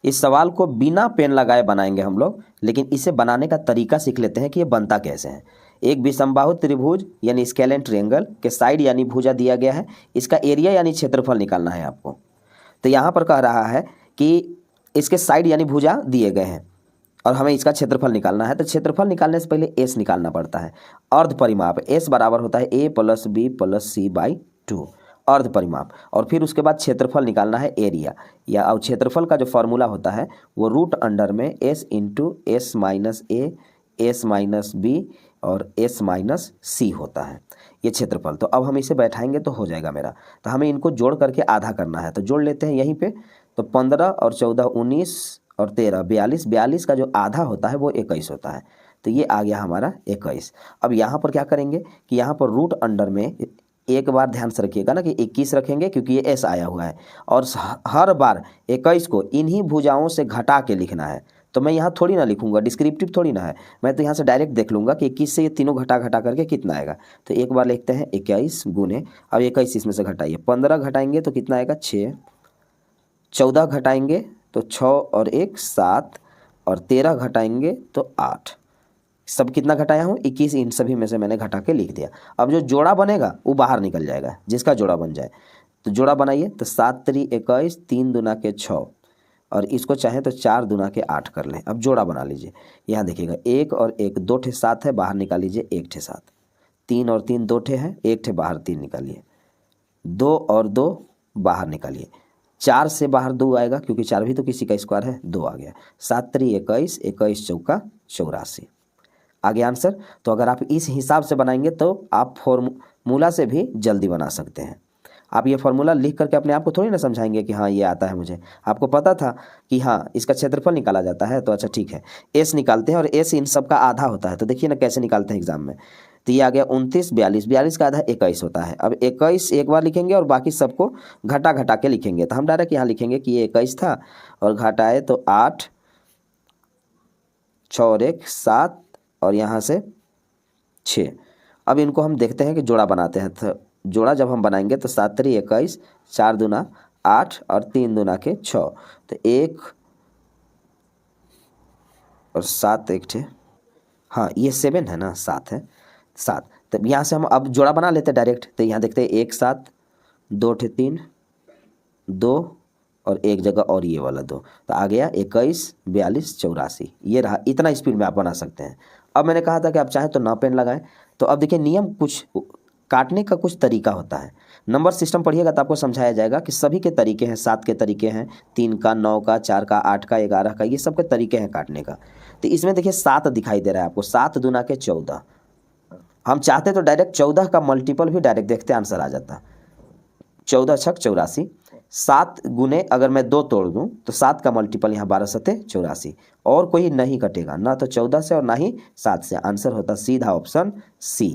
इस सवाल को बिना पेन लगाए बनाएंगे हम लोग, लेकिन इसे बनाने का तरीका सीख लेते हैं कि ये बनता कैसे है। एक विषमबाहु त्रिभुज यानी स्केलेन ट्रायंगल के साइड यानी भुजा दिया गया है, इसका एरिया यानी क्षेत्रफल निकालना है आपको। तो यहाँ पर कह रहा है कि इसके साइड यानी भुजा दिए गए हैं और हमें इसका क्षेत्रफल निकालना है। तो क्षेत्रफल निकालने से पहले एस निकालना पड़ता है। अर्ध परिमाप एस बराबर होता है a + b + c/2, अर्ध परिमाप। और फिर उसके बाद क्षेत्रफल निकालना है एरिया, या और क्षेत्रफल का जो फॉर्मूला होता है वो रूट अंडर में s × s - a s - b और s - c होता है, ये क्षेत्रफल। तो अब हम इसे बैठाएंगे तो हो जाएगा मेरा। तो हमें इनको जोड़ करके आधा करना है, तो जोड़ लेते हैं यहीं पे। तो 15 और 14 19 और 13 42, 42 का जो आधा होता है वो 21 होता है। तो ये आ गया हमारा 21। अब यहाँ पर क्या करेंगे कि यहाँ पर रूट अंडर में एक बार ध्यान से रखिएगा ना कि 21 रखेंगे, क्योंकि ये एस आया हुआ है, और हर बार 21 को इन्हीं भुजाओं से घटा के लिखना है। तो मैं यहाँ थोड़ी ना लिखूंगा, डिस्क्रिप्टिव थोड़ी ना है, मैं तो यहाँ से डायरेक्ट देख लूँगा कि 21 से ये तीनों घटा करके कितना आएगा। तो एक बार लिखते हैं 21 गुने, अब 21 इसमें से घटाइए, 15 घटाएंगे तो कितना आएगा 6, 14 घटाएंगे तो 6 और 1 7, और 13 घटाएंगे तो 8। सब कितना घटाया हूँ 21, इन सभी में से मैंने घटा के लिख दिया। अब जो जोड़ा बनेगा वो बाहर निकल जाएगा, जिसका जोड़ा बन जाए। तो जोड़ा बनाइए, तो 7 × 3 = 21, 3 दूना के 6, और इसको चाहे तो 4 दूना के 8 कर लें। अब जोड़ा बना लीजिए, यहाँ देखिएगा 1 और 1 2 ठे 7 है, बाहर निकाल लीजिए 1 ठे 7, 3 और 3 2 ठे है, 1 ठे बाहर 3 निकालिए, 2 और 2 बाहर निकालिए, 4 से बाहर 2 आएगा, क्योंकि 4 भी तो किसी का स्क्वायर है, 2 आ गया। 7 × 3 = 21, 21 चौका 84, आ गया आंसर। तो अगर आप इस हिसाब से बनाएंगे तो आप फॉर्मूला से भी जल्दी बना सकते हैं। आप ये फार्मूला लिख करके अपने आप को थोड़ी ना समझाएंगे कि हाँ ये आता है मुझे, आपको पता था कि हाँ इसका क्षेत्रफल निकाला जाता है, तो अच्छा ठीक है एस निकालते हैं, और एस इन सब का आधा होता है। तो देखिए ना कैसे निकालते हैं एग्जाम में। तो ये आ गया 29 42, 42 का आधा 21 होता है। अब 21 एक बार लिखेंगे और बाकी सबको घटा के लिखेंगे। तो हम डायरेक्ट यहाँ लिखेंगे कि ये 21 था और घटाए तो 8, 6 और 1 7, और यहाँ से 6। अब इनको हम देखते हैं कि जोड़ा बनाते हैं। तो जोड़ा जब हम बनाएंगे तो 7 × 3 = 21, 4 दूना 8 और 3 दूना के 6, तो 1 और 7 1 ठे, हाँ ये 7 है ना, 7 है 7। तो यहाँ से हम अब जोड़ा बना लेते हैं डायरेक्ट। तो यहाँ देखते हैं 1 7, 2 ठे 3, 2 और एक जगह और ये वाला 2, तो आ गया 21 42 84। ये रहा, इतना स्पीड में आप बना सकते हैं। अब मैंने कहा था कि आप चाहें तो ना पेन लगाएं। तो अब देखिए नियम, कुछ काटने का कुछ तरीका होता है। नंबर सिस्टम पढ़िएगा तो आपको समझाया जाएगा कि सभी के तरीके हैं, 7 के तरीके हैं, 3 का, 9 का, 4 का, 8 का, 11 का, ये सब के तरीके हैं काटने का। तो इसमें देखिए 7 दिखाई दे रहा है आपको, 7 दूना के 14। हम चाहते तो डायरेक्ट 14 का मल्टीपल भी डायरेक्ट देखते आंसर आ जाता, 14 छक 84। 7 गुने अगर मैं 2 तोड़ दूं तो 7 का मल्टीपल यहाँ 12 सते 84, और कोई नहीं कटेगा, ना तो 14 से और ना ही 7 से। आंसर होता सीधा ऑप्शन सी।